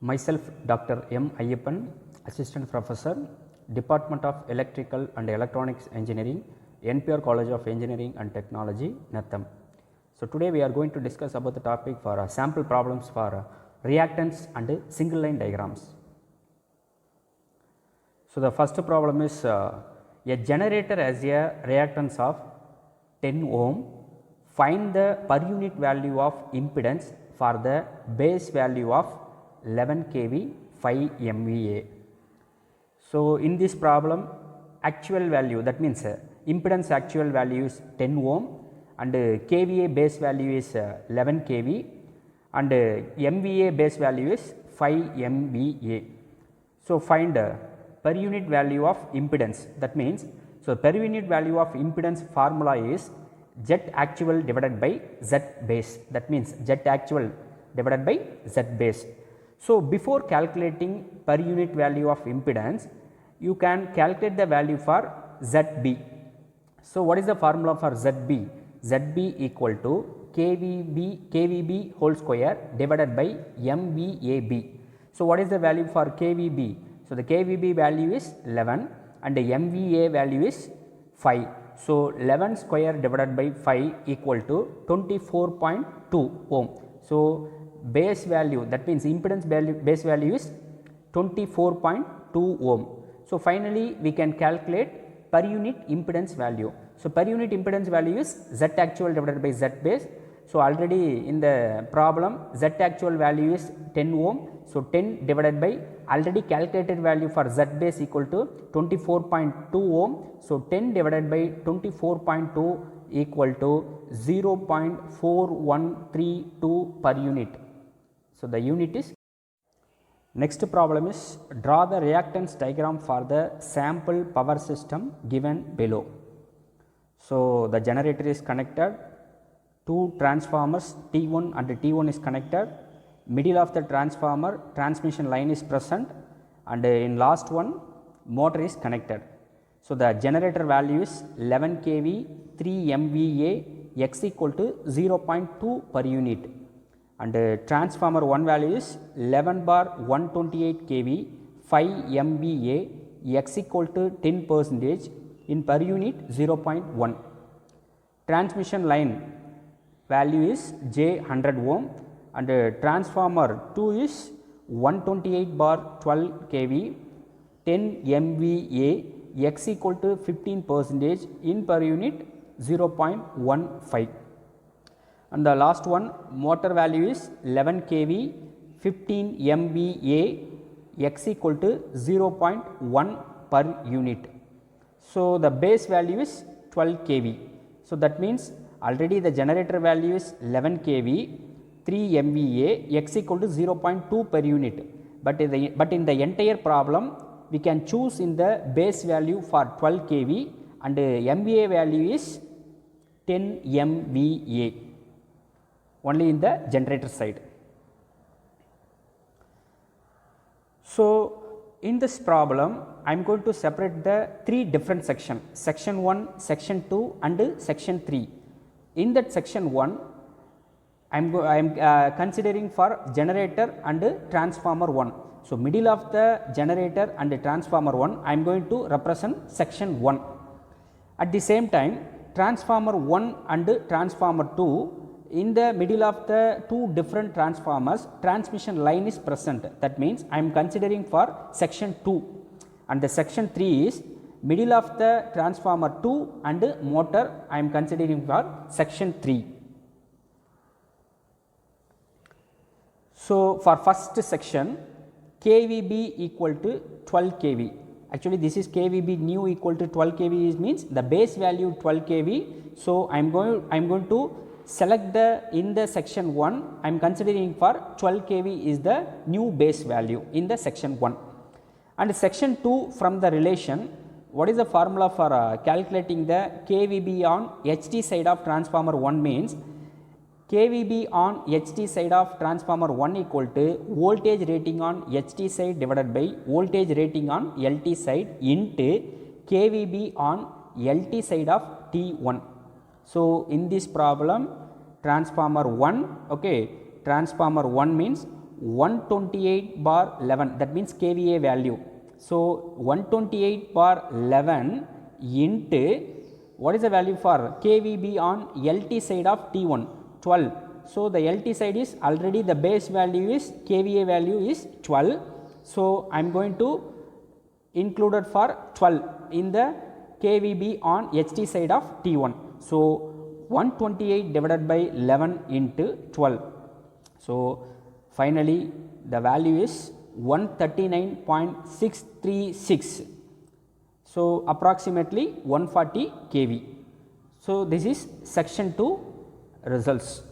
Myself Dr. M. Ayyappan, Assistant Professor, Department of Electrical and Electronics Engineering, NPR College of Engineering and Technology, NATHAM. So, today we are going to discuss about the topic for sample problems for reactance and single line diagrams. So, the first problem is a generator has a reactance of 10 ohm. Find the per unit value of impedance for the base value of 11 kV 5 MVA. So, in this problem actual value, that means impedance actual value is 10 ohm and kVA base value is 11 kV and MVA base value is 5 MVA. So, find per unit value of impedance, that means, so per unit value of impedance formula is Z actual divided by Z base, that means Z actual divided by Z base. So, before calculating per unit value of impedance, you can calculate the value for ZB. So, what is the formula for ZB? ZB equal to KVB whole square divided by MVAB. So, what is the value for KVB? So, the KVB value is 11 and the MVA value is 5. So, 11 square divided by 5 equal to 24.2 ohm. So, base value, that means impedance value, base value is 24.2 ohm. So, finally, we can calculate per unit impedance value. So, per unit impedance value is Z actual divided by Z base. So, already in the problem Z actual value is 10 ohm. So, 10 divided by already calculated value for Z base equal to 24.2 ohm. So, 10 divided by 24.2 equal to 0.4132 per unit. So, the unit is. Next problem is draw the reactance diagram for the sample power system given below. So, the generator is connected, two transformers T1 and T1 is connected, middle of the transformer transmission line is present and in last one motor is connected. So, the generator value is 11 kV 3 MVA x equal to 0.2 per unit and transformer 1 value is 11 bar 128 kV 5 MVA x equal to 10 percentage in per unit 0.1. Transmission line value is J 100 ohm and transformer 2 is 128 bar 12 kV 10 MVA x equal to 15 percentage in per unit 0.15 and the last one motor value is 11 kV 15 MVA x equal to 0.1 per unit. So, the base value is 12 kV. So, that means already the generator value is 11 kV 3 MVA x equal to 0.2 per unit, but in the entire problem we can choose in the base value for 12 kV and MVA value is 10 MVA only in the generator side. So, in this problem I am going to separate the three different sections, section 1, section 2 and section 3. In that section 1 I am considering for generator and transformer 1. So, middle of the generator and the transformer 1 I am going to represent section 1. At the same time transformer 1 and transformer 2, in the middle of the two different transformers transmission line is present, that means I am considering for section 2 and the section 3 is middle of the transformer 2 and motor I am considering for section 3. So, for first section KVB equal to 12 kV, actually this is KVB new equal to 12 kV means the base value 12 kV. So, I am going to select the in the section 1 I am considering for 12 kV is the new base value in the section 1 and section 2 from the relation. What is the formula for calculating the KVB on HT side of transformer 1 means KVB on HT side of transformer 1 equal to voltage rating on HT side divided by voltage rating on LT side into KVB on LT side of T1. So, in this problem transformer 1, transformer 1 means 128 bar 11, that means kVA value. So, 128 bar 11 into what is the value for kVB on LT side of T1? 12. So, the LT side is already the base value is kVA value is 12. So, I am going to include it for 12 in the kVB on HT side of T1. So, 128 divided by 11 into 12. So, finally, the value is 139.636. So, approximately 140 kV. So, this is section 2 results.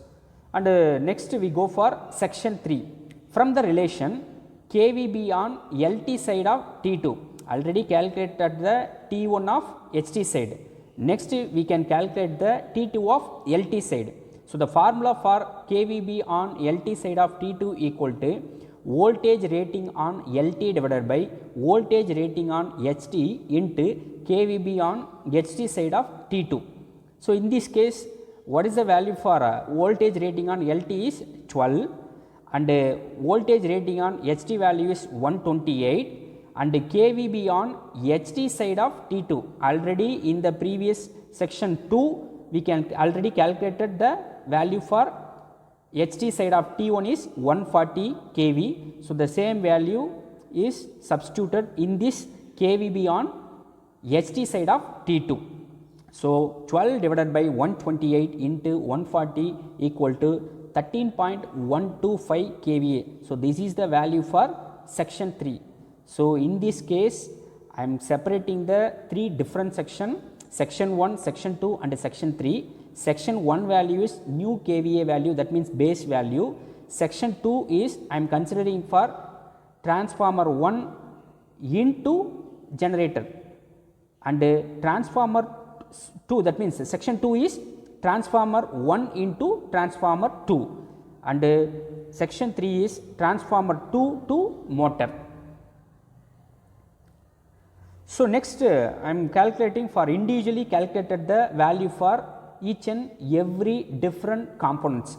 And next we go for section 3. From the relation kVB on LT side of T2, already calculated the T1 of HT side. Next we can calculate the T2 of LT side. So, the formula for kVB on LT side of T2 equal to voltage rating on LT divided by voltage rating on HT into kVB on HT side of T2. So, in this case, what is the value for voltage rating on LT is 12 and voltage rating on HT value is 128 and kVB on HT side of T2. Already in the previous section 2 we can already calculated the value for HT side of T1 is 140 kV. So, the same value is substituted in this kVB on HT side of T2. So, 12 divided by 128 into 140 equal to 13.125 kVA. So, this is the value for section 3. So, in this case I am separating the 3 different section 1, section 2 and section 3. Section 1 value is new kVA value, that means base value. Section 2 is I am considering for transformer 1 into generator and transformer 2, that means section 2 is transformer 1 into transformer 2 and section 3 is transformer 2 to motor. So, next I am calculating for individually calculated the value for each and every different components.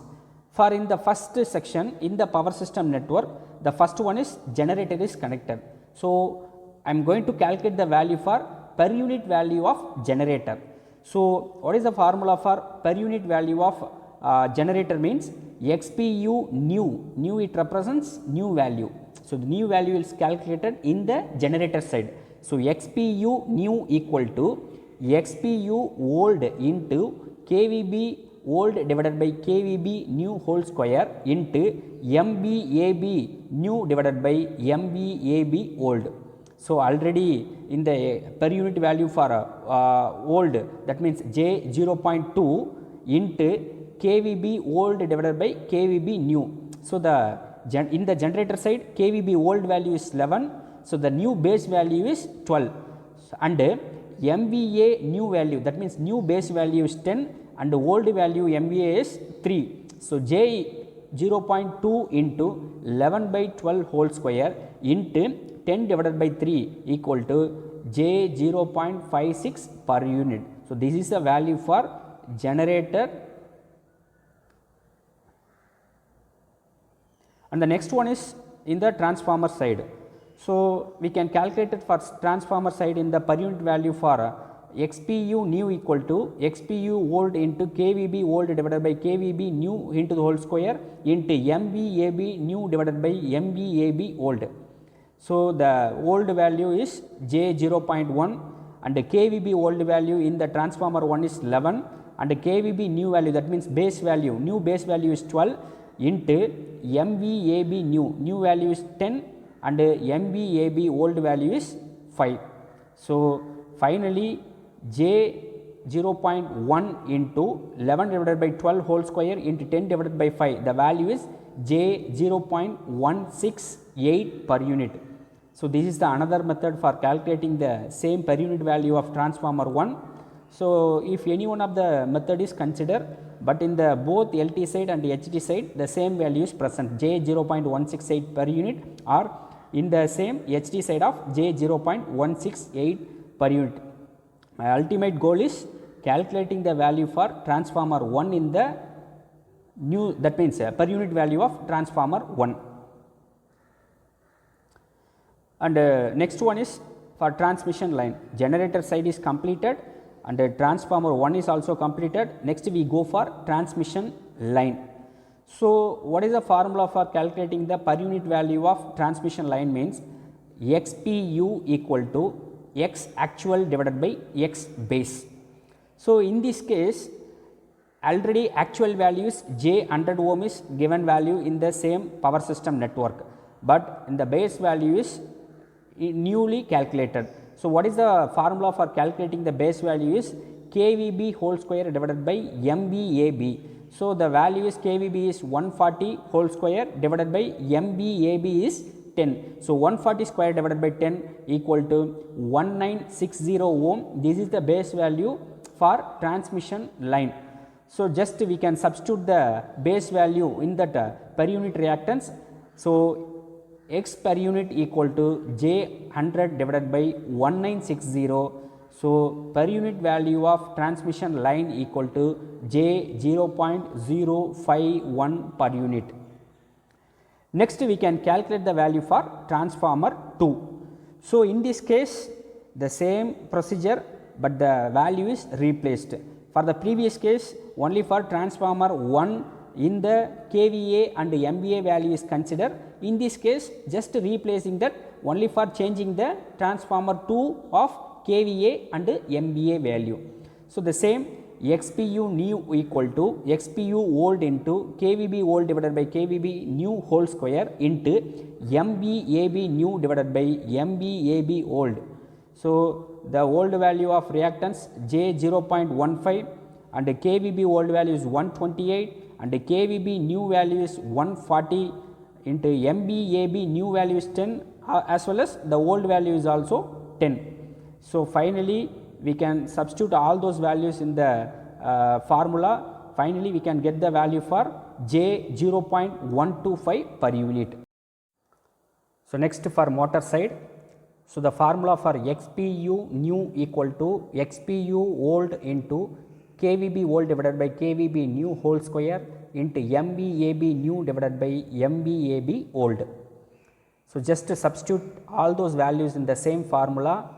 For in the first section in the power system network, the first one is generator is connected. So, I am going to calculate the value for per unit value of generator. So, what is the formula for per unit value of generator means XPU new it represents new value. So, the new value is calculated in the generator side. So, XPU new equal to XPU old into kVB old divided by kVB new whole square into MVAB new divided by MVAB old. So, already in the per unit value for old, that means J 0.2 into kVB old divided by kVB new. So, the in the generator side kVB old value is 11. So, the new base value is 12 and MVA new value, that means new base value is 10 and the old value MVA is 3. So, J 0.2 into 11 by 12 whole square into 10 divided by 3 equal to J 0.56 per unit. So, this is the value for generator. And the next one is in the transformer side. So, we can calculate it for transformer side in the per unit value for XPU new equal to XPU old into kVB old divided by kVB new into the whole square into MVAB new divided by MVAB old. So, the old value is J 0.1 and the kVB old value in the transformer 1 is 11 and the kVB new value, that means base value, new base value is 12 into MVAB new value is 10 and MVAB old value is 5. So, finally, J 0.1 into 11 divided by 12 whole square into 10 divided by 5, the value is J 0.168 per unit. So, this is the another method for calculating the same per unit value of transformer 1. So, if any one of the method is considered, but in the both LT side and HT side the same value is present J 0.168 per unit or in the same HT side of J 0.168 per unit. My ultimate goal is calculating the value for transformer 1 in the new, that means per unit value of transformer 1. And next one is for transmission line. Generator side is completed and transformer 1 is also completed. Next we go for transmission line. So what is the formula for calculating the per unit value of transmission line? Means XPU equal to X actual divided by X base. So in this case, already actual value is J 100 ohm is given value in the same power system network, but in the base value is newly calculated. So what is the formula for calculating the base value? Is KVB whole square divided by MVAB. So the value is KVB is 140 whole square divided by MVAB is 10. So 140 square divided by 10 equal to 1960 ohm. This is the base value for transmission line. So just we can substitute the base value in that per unit reactance. So X per unit equal to J 100 divided by 1960. So per unit value of transmission line equal to J 0.051 per unit. Next we can calculate the value for transformer 2. So in this case the same procedure, but the value is replaced. For the previous case, only for transformer 1 in the KVA and MVA value is considered. In this case, just replacing that only for changing the transformer 2 of KVA and MVA value. So the same XPU new equal to XPU old into KVB old divided by KVB new whole square into MVAB new divided by MVAB old. So the old value of reactance J 0.15 and the KVB old value is 128 and the KVB new value is 140 into MVAB new value is 10 as well as the old value is also 10. So finally we can substitute all those values in the formula. Finally we can get the value for J 0.125 per unit. So next for motor side. So the formula for XPU new equal to XPU old into KVB old divided by KVB new whole square into MVAB new divided by MVAB old. So just to substitute all those values in the same formula.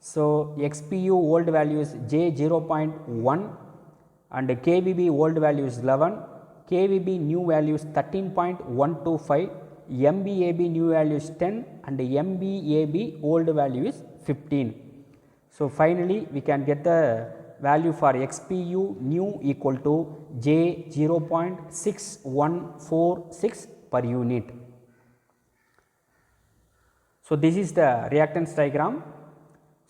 So XPU old value is J 0.1 and KVB old value is 11, KVB new value is 13.125, MVAB new value is 10 and MVAB old value is 15. So finally we can get the value for XPU new equal to J 0.6146 per unit. So this is the reactance diagram.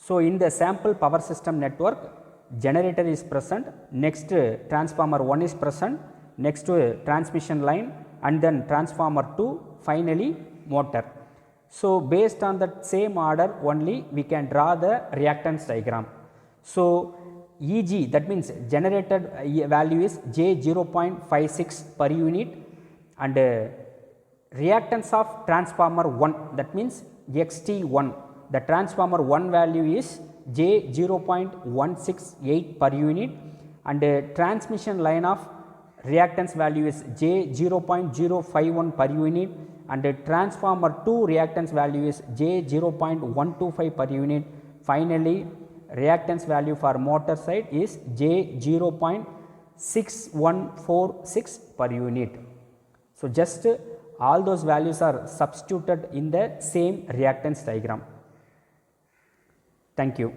So in the sample power system network, generator is present, next transformer 1 is present, next transmission line and then transformer 2, finally motor. So based on that same order only we can draw the reactance diagram. So EG, that means generated value is J 0.56 per unit and reactance of transformer 1, that means XT1, the transformer 1 value is J 0.168 per unit and transmission line of reactance value is J 0.051 per unit and transformer 2 reactance value is J 0.125 per unit. Finally reactance value for motor side is J 0.6146 per unit. So just all those values are substituted in the same reactance diagram. Thank you.